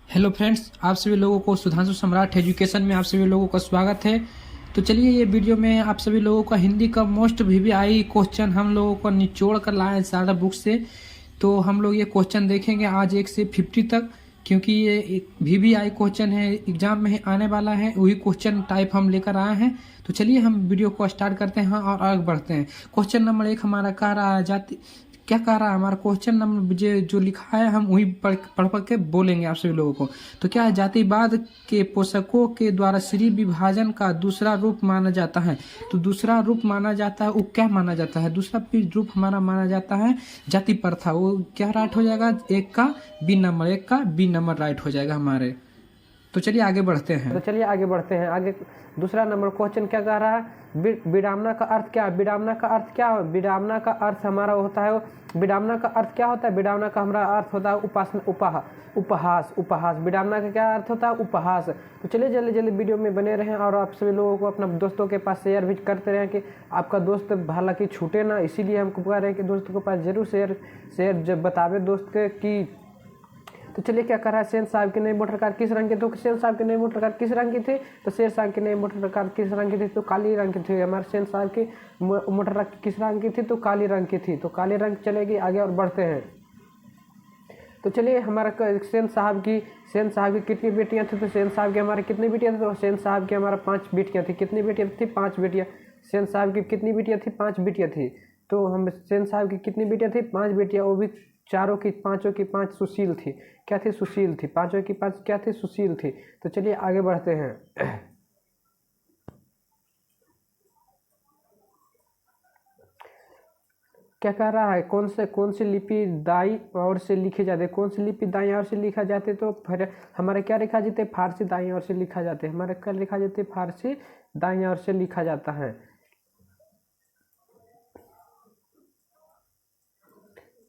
Hello friends, आप सभी लोगों को सुधांशु सम्राट एजुकेशन में आप सभी लोगों का स्वागत है। तो चलिए ये वीडियो में आप सभी लोगों का हिंदी का मोस्ट VVI क्वेश्चन हम लोगों को निचोड़ कर लाए हैं सारा बुक से। तो हम लोग ये क्वेश्चन देखेंगे आज 1 से 50 तक, क्योंकि ये VVI क्वेश्चन है, एग्जाम में आने वाला है, वही क्वेश्चन टाइप हम लेकर आए हैं। तो चलिए हम वीडियो को स्टार्ट करते हैं और आगे बढ़ते हैं। क्वेश्चन नंबर 1 हमारा कह रहा है जाति क्या कह रहा है, हमारा क्वेश्चन नंबर जो लिखा है हम वही पढ़ के बोलेंगे आप सभी लोगों को। तो क्या है, जातिवाद के पोषकों के द्वारा श्री विभाजन का दूसरा रूप माना जाता है। तो दूसरा रूप माना जाता है वो क्या माना जाता है, दूसरा रूप हमारा माना जाता है जाति प्रथा। वो क्या राइट हो जाएगा, एक का बी नंबर राइट हो जाएगा हमारे। तो चलिए आगे बढ़ते हैं। आगे दूसरा नंबर क्वेश्चन क्या कह रहा है, विडंबना का अर्थ क्या है। विडंबना का अर्थ क्या है, विडंबना का अर्थ हमारा होता है, विडंबना का अर्थ क्या होता है, विडंबना का हमारा अर्थ होता है उपासना, उपहास। विडंबना का क्या अर्थ होता है, उपहास। तो चलिए जल्दी जल्दी वीडियो में बने रहें और आप सभी लोगों को अपना दोस्तों के पास शेयर भी करते रहें कि आपका दोस्त हालांकि छूटे ना, इसीलिए हमको कह रहे हैं कि दोस्तों के पास जरूर शेयर जब बतावे दोस्त के कि। तो चलिए क्या कर रहा है, सेन साहब की नई मोटर कार किस रंग की थी। तो सेन साहब की नई मोटर कार किस रंग की थी, तो शेर साहब की नई मोटर कार किस रंग की थी, तो काली रंग की थी। हमारे सेन साहब की मोटर कार किस रंग की थी, तो काली रंग की थी। तो काले रंग चलेगी। आगे और बढ़ते हैं। तो चलिए हमारा सेन साहब की कितनी बेटियां थी, तो सेन साहब की हमारे कितनी बेटियां थी, तो सेन साहब की हमारा 5 बेटियां थी। कितनी बेटियां थी, 5 बेटियां। सेन साहब की कितनी बेटियां थी, 5 बेटियां थी। तो हम सेन साहब की कितनी बेटियां थी, 5 बेटियां, वो भी पांचों की 5 सुशील थी। क्या थी, सुशील थी। पांचों की 5 क्या थी, सुशील थी। तो चलिए आगे बढ़ते हैं। क्या कह रहा है, कौन सी लिपि दाई ओर से लिखी जाती है। कौन सी लिपि दाई ओर से लिखा जाते, तो फिर हमारे क्या लिखा जाते हैं, फारसी दाई ओर से लिखा जाते हैं। हमारे क्या लिखा जाते हैं, फारसी दाई ओर से लिखा जाता है।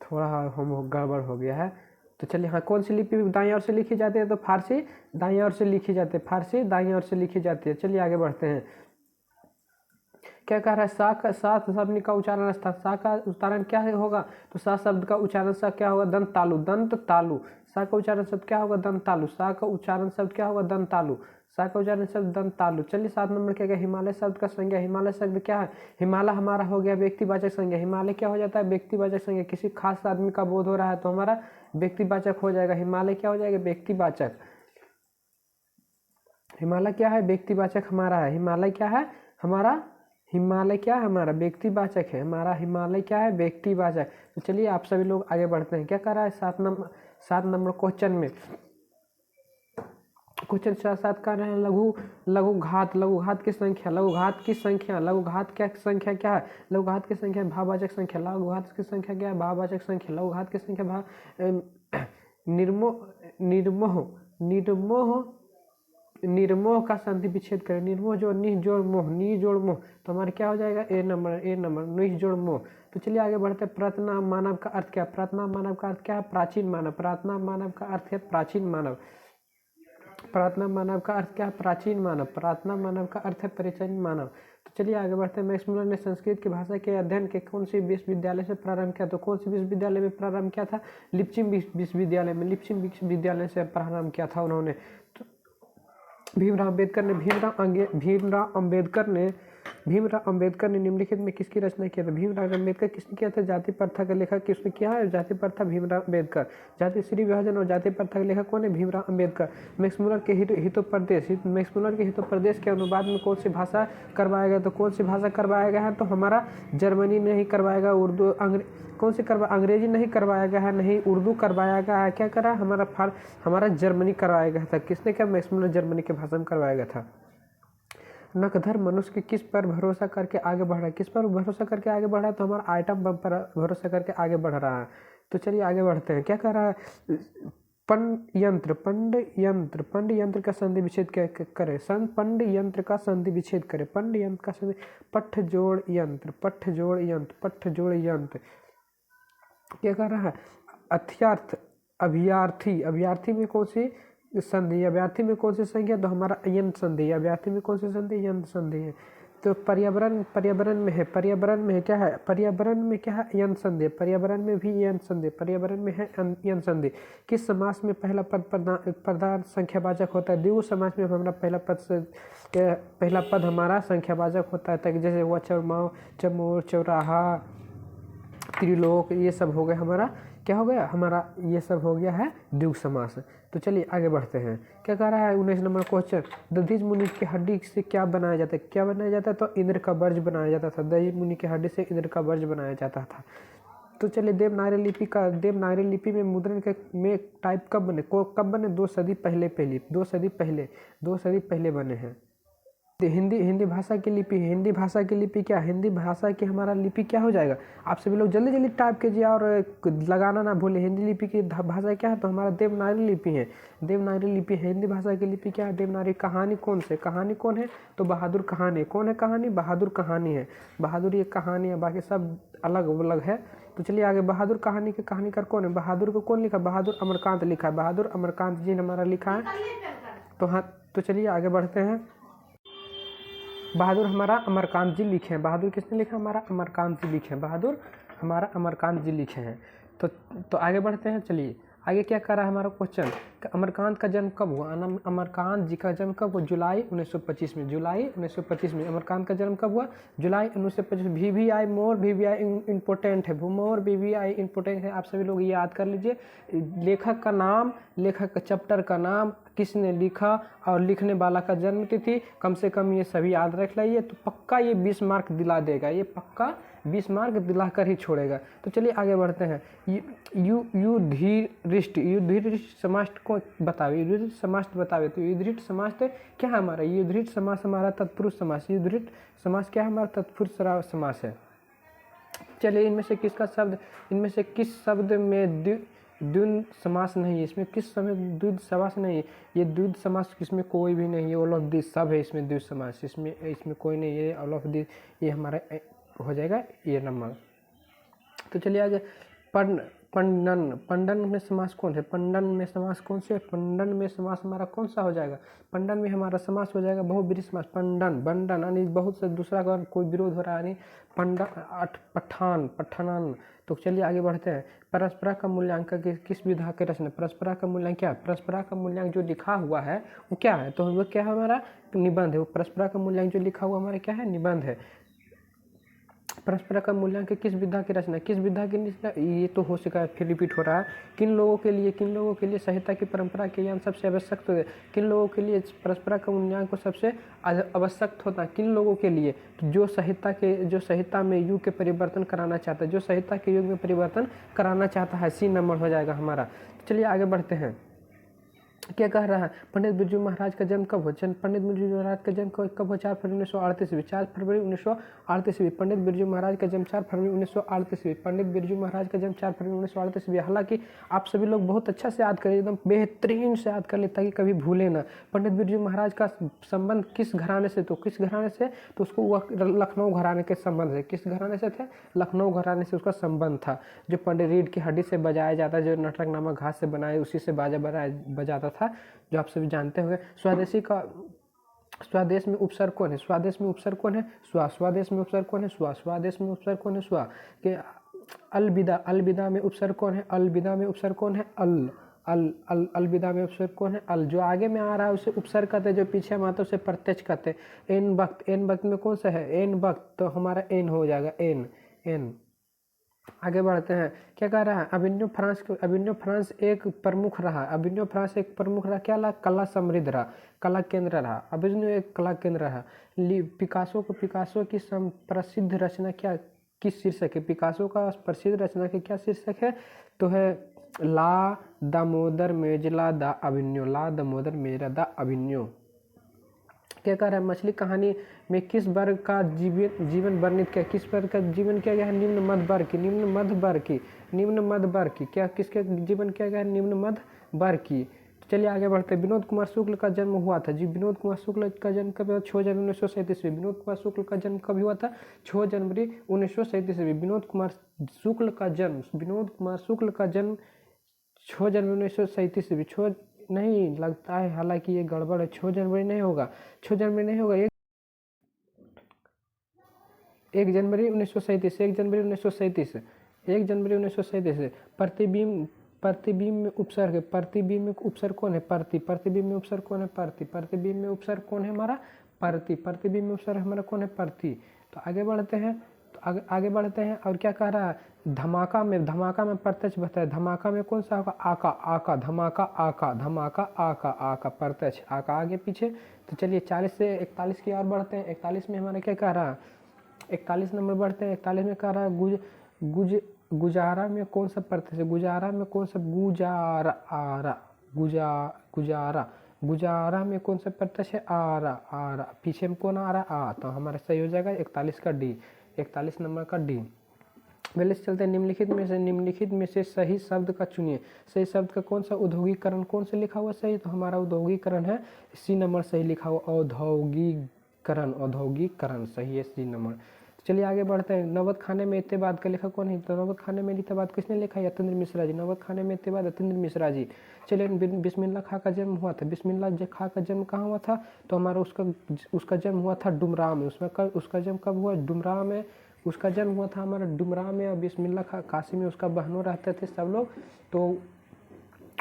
थोड़ा हम गड़बड़ हो गया है। तो चलिए हाँ, कौन सी लिपि दाईं ओर से लिखी जाती है, तो फारसी दाईं ओर से लिखी जाती है। फारसी दाईं ओर से लिखी जाती है। चलिए आगे बढ़ते हैं। क्या कह रहा है, सा शब्द का उच्चारण था। सा का उच्चारण क्या होगा, तो सा शब्द का उच्चारण सा क्या होगा, दंत तालु। सा का उच्चारण शब्द क्या होगा, दंत तालु। सा का उच्चारण शब्द क्या होगा, दंत तालु। सा का उच्चारण शब्द दंत तालु। चलिए 7 नंबर क्या गया, हिमालय शब्द का संज्ञा। हिमालय शब्द क्या है, हिमालय हमारा हो गया व्यक्तिवाचक संज्ञा। हिमालय क्या हो जाता है, व्यक्तिवाचक संज्ञा। किसी खास आदमी का बोध हो रहा है तो हमारा व्यक्तिवाचक हो जाएगा। हिमालय क्या हो जाएगा, व्यक्तिवाचक। हिमालय क्या है, व्यक्तिवाचक हमारा है। हिमालय क्या है हमारा, हिमालय क्या है हमारा, व्यक्तिवाचक है हमारा। हिमालय क्या है, व्यक्तिवाचक। तो चलिए आप सभी लोग आगे बढ़ते हैं। क्या कर रहा है, 7 नंबर क्वेश्चन में, क्वेश्चन 7 कर रहे हैं, लघुघात की संख्या। लघुघात की संख्या क्या है, लघुघात की संख्या भाववाचक संख्या। लघुघात की संख्या क्या है, भाववाचक संख्या। लघुघात की संख्या निर्मोह का संधि विच्छेद करें। निर्मोह जोड़ निह जोड़ मोह, नी जोड़ मोह, तो हमारे क्या हो जाएगा, ए नंबर निह जोड़ मोह। तो चलिए आगे बढ़ते हैं। प्रतनाम मानव का अर्थ क्या है, प्रतनाम मानव का अर्थ क्या है, प्राचीन मानव। प्रतनाम मानव का अर्थ है प्राचीन मानव। प्रार्थना मानव का अर्थ क्या है, प्राचीन मानव। प्रार्थना मानव का अर्थ है प्राचीन मानव। तो चलिए आगे बढ़ते हैं। मैक्स मुलर ने संस्कृत की भाषा के अध्ययन के कौन सी विश्वविद्यालय से प्रारंभ किया, तो कौन सी विश्वविद्यालय में प्रारंभ किया था, लिप्सिम विश्वविद्यालय से प्रारंभ किया था उन्होंने। तो भीमराव अम्बेडकर ने निम्नलिखित में किसकी रचना किया था। भीमराव अम्बेडकर किसने किया था, जाति प्रथा का लेखक किसने किया है, जाति प्रथा भीमराव अम्बेडकर। जाति श्री विभाजन और जाति प्रथा का लेखक कौन है, भीमराव अम्बेडकर। मैक्स मुलर के हितोपदेश के अनुवाद में कौन सी भाषा करवाया गया, तो कौन सी भाषा करवाया गया है, तो हमारा जर्मनी नहीं करवाएगा, उर्दू अंग्रेजी नहीं करवाया गया है, नहीं उर्दू करवाया गया है। क्या करा हमारा जर्मनी करवाया गया था। किसने क्या, मैक्स मुलर जर्मनी के भाषा में करवाया गया था। नकधर मनुष्य किस पर भरोसा करके आगे बढ़ रहा है, किस पर भरोसा करके आगे बढ़ रहा है, तो हमारा आइटम बम पर भरोसा करके आगे बढ़ रहा है। तो चलिए आगे बढ़ते हैं। क्या कर रहा है, पंड यंत्र का संधि विच्छेद करे। पंड यंत्र का संधि विच्छेद करे। पंड यंत्र का संधि, पठ जोड़ यंत्र। क्या कर रहा है, अभ्यर्थी में कौन सी संधि, अभ्यर्थी में कौन सी संख्या, तो हमारा यंत्र संधि। अभ्यर्थी में कौन सी संधि, यंत्र संधि है। तो पर्यावरण में है क्या है, पर्यावरण में क्या है, यन संधि, पर्यावरण में भी यन संधि, पर्यावरण में है यन संधि। किस समास में पहला पद प्रधान संख्यावाचक होता है? द्विगु समास में हमारा पहला पद हमारा संख्यावाचक होता है, ताकि जैसे हुआ चरमाओ, चमोर, चौराहा, त्रिलोक, ये सब हो गया हमारा, क्या हो गया हमारा, ये सब हो गया है द्विगु समास। तो चलिए आगे बढ़ते हैं। क्या कह रहा है 19 नंबर क्वेश्चन, दधीच मुनि की हड्डी से क्या बनाया जाता है? क्या बनाया जाता है? तो इंद्र का वर्ज बनाया जाता था। दधीच मुनि की हड्डी से इंद्र का वर्ज बनाया जाता था। तो चलिए देवनागरी लिपि में मुद्रण के में टाइप कब बने? कब बने? 2 सदी पहले बने हैं। हिंदी भाषा की लिपि क्या? हिंदी भाषा की हमारा लिपि क्या हो जाएगा? आप सभी लोग जल्दी जल्दी टाइप कीजिए और लगाना ना भूलें। हिंदी लिपि की भाषा क्या है? तो हमारा देवनागरी लिपि है। देवनागरी लिपि है। हिंदी भाषा की लिपि क्या है? देवनागरी। कहानी कौन से? कहानी कौन है? तो बहादुर कहानी। कौन है कहानी? बहादुर कहानी है। बहादुर ये कहानी है, बाकी सब अलग अलग है। तो चलिए आगे, बहादुर कहानी के कहानीकार कौन है? बहादुर को कौन लिखा? बहादुर अमरकांत लिखा है। बहादुर अमरकांत जी ने हमारा लिखा है। तो हाँ, तो चलिए आगे बढ़ते हैं। बहादुर हमारा अमरकांत जी लिखे हैं। बहादुर किसने लिखा? हमारा अमरकांत जी लिखे हैं। बहादुर हमारा अमरकांत जी लिखे हैं। तो आगे बढ़ते हैं। चलिए आगे क्या कर रहा है हमारा क्वेश्चन, अमरकांत का जन्म कब हुआ? अमरकांत जी का जन्म कब हुआ? जुलाई 1925 में। जुलाई 1925 में अमरकांत का जन्म कब हुआ? जुलाई 1925। VVI मोर, VVI इम्पोर्टेंट है। मोर VVI इम्पोर्टेंट है। आप सभी लोग याद कर लीजिए। लेखक का नाम, लेखक का चैप्टर का नाम, किसने लिखा और लिखने वाला का जन्म तिथि, कम से कम ये सभी याद रख लाइए, तो पक्का ये 20 मार्क दिला देगा। ये पक्का 20 मार्क दिला कर ही छोड़ेगा। तो चलिए आगे बढ़ते हैं। युधिष्ठिर समास को बतावे। युधिष्ठिर समास बतावे। तो युधिष्ठिर समास क्या है हमारा? युधिष्ठिर समास हमारा तत्पुरुष समास। युधिष्ठिर समास क्या है हमारा? तत्पुरुष समास है। चलिए इनमें से किस शब्द में द्वंद्व समास नहीं है? इसमें किस समय द्वंद्व समास नहीं है? ये द्वंद्व समास इसमें कोई भी नहीं है। ऑल ऑफ दिस सब है इसमें द्वंद्व समास। इसमें कोई नहीं है। ऑल ऑफ दिस ये हमारा हो जाएगा ये नंबर। तो चलिए आगे, पंडन में समास कौन है? पंडन में समास कौन से? पंडन में समास हमारा कौन सा हो जाएगा? पंडन में हमारा समास हो जाएगा बहुब्रीहि समास। पंडन, बंडन, यानी बहुत से दूसरा का कोई विरोध हो रहा है, यानी पंडन, पठान। तो चलिए आगे बढ़ते हैं। परस्परा का मूल्यांकन किस विधा के रचना? परस्परा का मूल्यांकन क्या है? परस्परा का मूल्यांकन जो लिखा हुआ है वो क्या है? तो वो क्या है हमारा? निबंध है। वो परस्परा का मूल्यांकन जो लिखा हुआ हमारा क्या है? निबंध है। परस्पर का मूल्यांकन किस विधा की रचना? किस विधा की रचना? ये तो हो सका है, फिर रिपीट हो रहा है। किन लोगों के लिए साहित्य की परंपरा के ज्ञान सबसे आवश्यक होता है? किन लोगों के लिए परस्पर का मूल्यांकन को सबसे आवश्यक होता है? किन लोगों के लिए? जो साहित्य में युग के परिवर्तन कराना चाहता है, जो साहित्य के युग में परिवर्तन कराना चाहता है। सी नंबर हो जाएगा हमारा। चलिए आगे बढ़ते हैं। क्या कह रहा है? पंडित बिरजू महाराज का जन्म कब हो? पंडित बिरजू महाराज का जन्म कब हो? 4 फरवरी 1938 4 फरवरी 1938। पंडित बिरजू महाराज का जन्म 4 फरवरी 1938। पंडित बिरजू महाराज का जन्म 4 फरवरी 1938। हालांकि आप सभी लोग बहुत अच्छा से याद करें, एकदम बेहतरीन से याद कर ले, ताकि कभी भूले ना। पंडित बिरजू महाराज का संबंध किस घराने से? तो किस घराने से? तो उसको वह लखनऊ घराने के संबंध है। किस घराने से थे? लखनऊ घराने से उसका संबंध था। जो पंडित रीढ़ की हड्डी से बजाया जाता है, जो नटक नामक घास से बनाए, उसी से बाजा बजाता था, जो आप सभी जानते होंगे। स्वदेश में उपसर्ग कौन है? स्वदेश में उपसर्ग कौन है? स्वदेश में उपसर्ग कौन है? स्वदेश में उपसर्ग कौन है? स्व के अलविदा में उपसर्ग कौन है? अलविदा में उपसर्ग कौन है? अलविदा में उपसर्ग कौन है? अल। जो आगे में आ रहा है उसे उपसर्ग कहते हैं, जो पीछे में आता है उसे प्रत्यक्ष कहते हैं। एन वक्त में कौन सा है? एन वक्त, तो हमारा एन हो जाएगा। एन। आगे बढ़ते हैं। क्या कह रहा है? अभिनव फ्रांस एक प्रमुख रहा। क्या रहा? कला समृद्ध रहा, कला केंद्र रहा। अभिनव एक कला केंद्र रहा। पिकासो की प्रसिद्ध रचना क्या, किस शीर्षक है? पिकासो का प्रसिद्ध रचना के क्या शीर्षक है? तो है ला दामोदर मेजला दा अभिनव। ला दामोदर मेजला दा अभिनव। क्या कह रहा है? मछली कहानी में किस वर्ग का जीवन वर्णित किया? किस वर्ग का जीवन किया गया है? निम्न मध्य वर्ग की। क्या किसके जीवन किया गया है? निम्न मध्य वर्ग की। तो चलिए आगे बढ़ते हैं। विनोद कुमार शुक्ल का जन्म हुआ था जी। विनोद कुमार शुक्ल का जन्म कब हुआ? 6 जनवरी 1937। विनोद कुमार शुक्ल का जन्म कब हुआ था? 6 जनवरी 1937। विनोद कुमार शुक्ल का जन्म 6 जनवरी 1937। 6 नहीं लगता है, हालांकि ये गड़बड़ है। 6 जनवरी नहीं होगा। 6 जनवरी नहीं होगा। 1 जनवरी 1937, 1 जनवरी 1937, 1 जनवरी 1937। प्रतिबिंब में उपसर्ग, प्रतिबिंब में उपसर्ग कौन है? प्रतिबिंब में उपसर्ग कौन है? प्रतिबिंब में उपसर्ग कौन है हमारा? प्रतिबिंब में उपसर्ग हमारा कौन है? तो आगे बढ़ते हैं, आगे बढ़ते हैं और क्या कह रहा है? धमाका में प्रत्यक्ष बताया, धमाका में कौन सा होगा? आका, धमाका आका प्रत्यक्ष, आका आगे पीछे। तो चलिए 40 से 41 की ओर बढ़ते हैं। 41 में हमारा क्या कह रहा है? 41 नंबर बढ़ते हैं। 41 में कह रहा है गुजारा में कौन सा प्रत्यक्ष है? गुजारा में कौन सा? गुजारा में कौन सा प्रत्यक्ष है? आरा। पीछे में कौन आ रहा है? आ। तो हमारा सही हो जाएगा 41 का डी, 41 नंबर का डी। पहले से चलते हैं निम्नलिखित में से सही शब्द का चुनिए। सही शब्द का कौन सा? औद्योगिकरण कौन सा लिखा हुआ सही? तो हमारा औद्योगिकरण है, सी नंबर सही लिखा हुआ, औद्योगिकरण सही है, सी नंबर। चलिए आगे बढ़ते हैं। नवद खाने में इत्तेबाद का लेखक कौन है? तो नवद खाने में इत्तेबाद किसने लिखा है? यतीन्द्र मिश्रा जी। नवद खाने में इत्तेबाद यतीन्द्र मिश्रा जी। चलिए बिस्मिल्लाह खां का जन्म हुआ था, बिस्मिल्लाह खां का जन्म कहाँ हुआ था? तो हमारा उसका जन्म हुआ था डुमराव में। उसका जन्म कब हुआ? डुमराव में उसका जन्म हुआ था हमारा डुमराव में। और बिस्मिल्लाह खां काशी में उसका बहनों रहते थे सब लोग, तो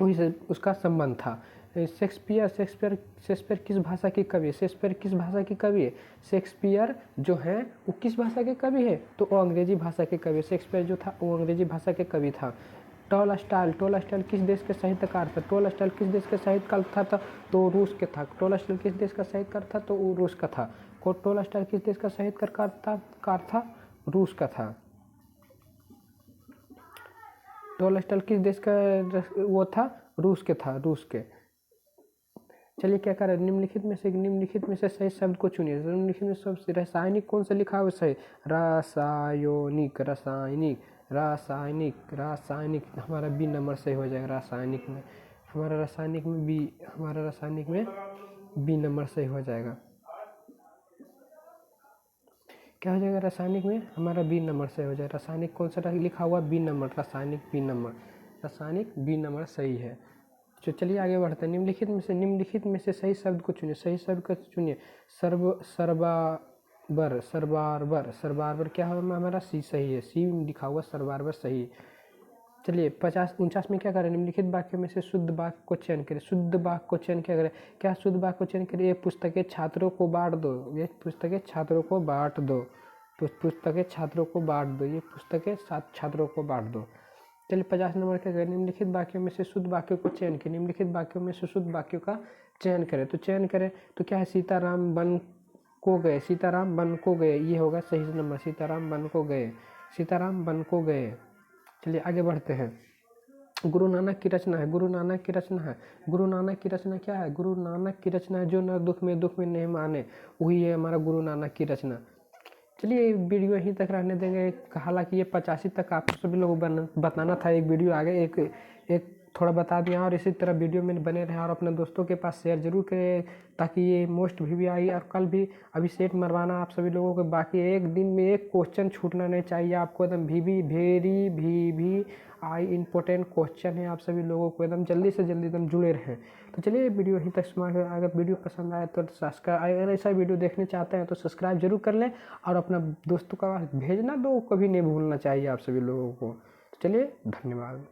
वही से उसका संबंध था। शेक्सपियर किस भाषा की कवि है? शेक्सपियर किस भाषा की कवि है? शेक्सपियर जो है वो किस भाषा के कवि है? तो वो अंग्रेजी भाषा के कवि। शेक्सपियर जो था वो अंग्रेजी भाषा के कवि था। टॉलस्टॉय किस देश के साहित्यकार था? टॉलस्टॉय किस देश के साहित्यकार था? तो रूस के था। टॉलस्टॉय किस देश का साहित्यकार था? तो वो रूस का था। टॉलस्टॉय किस देश का साहित्यकार था? रूस का था। टॉलस्टॉय किस देश का वो था? रूस के था, रूस के। चलिए क्या करें? निम्नलिखित में से सही शब्द को चुनिए। निम्नलिखित में सबसे रासायनिक कौन सा लिखा हुआ सही? रासायनिक हमारा बी नंबर सही हो जाएगा। रासायनिक में बी नंबर सही हो जाएगा। क्या हो जाएगा? रासायनिक में हमारा बी नंबर सही हो जाएगा। रासायनिक कौन सा लिखा हुआ? बी नंबर, रासायनिक बी नंबर सही है। तो चलिए आगे बढ़ते हैं। निम्नलिखित में से सही शब्द को चुनिए। सही शब्द को चुनिए। सरबारबर क्या होगा हमारा? सी सही है, सी लिखा हुआ सरबारबर सही। चलिए 49 में क्या करें? निम्नलिखित वाक्यों में से शुद्ध वाक्य को चयन करें। शुद्ध वाक्य को चयन क्या करें? क्या शुद्ध वाक्य को चयन करें? ये पुस्तकें छात्रों को बांट दो, ये पुस्तकें छात्रों को बांट दो, पुस्तकें छात्रों को बांट दो, ये पुस्तकें छात्रों को बांट दो। चलिए 50 नंबर क्या करें? निम्नलिखित वाक्यों में से शुद्ध वाक्यों को चयन करें। निम्नलिखित वाक्यों में से शुद्ध वाक्यों का चयन करें। तो चयन करें तो क्या है? सीताराम बन को गए, ये होगा सही नंबर। सीताराम बन को गए। चलिए आगे बढ़ते हैं। गुरु नानक की रचना है। गुरु नानक की रचना क्या है? गुरु नानक की रचना है जो न दुख में नहीं माने, वही है हमारा गुरु नानक की रचना। चलिए वीडियो यहीं तक रहने देंगे। हालांकि ये 85 तक आपको सभी लोगों को बताना था। एक वीडियो आगे एक थोड़ा बता दिया, और इसी तरह वीडियो में बने रहें और अपने दोस्तों के पास शेयर जरूर करें ताकि ये मोस्ट भी आई। और कल भी अभी सेट मरवाना आप सभी लोगों को। बाकी एक दिन में एक क्वेश्चन छूटना नहीं चाहिए आपको। एकदम वेरी इम्पोर्टेंट क्वेश्चन है। आप सभी लोगों को एकदम जल्दी से जल्दी एकदम जुड़े रहें। तो चलिए वीडियो यहीं तक समाप्त। अगर वीडियो पसंद आए तो सब्सक्राइब, अगर ऐसा वीडियो देखने चाहते हैं तो सब्सक्राइब जरूर कर लें और अपना दोस्तों का भेजना दो कभी नहीं भूलना चाहिए आप सभी लोगों को। चलिए धन्यवाद।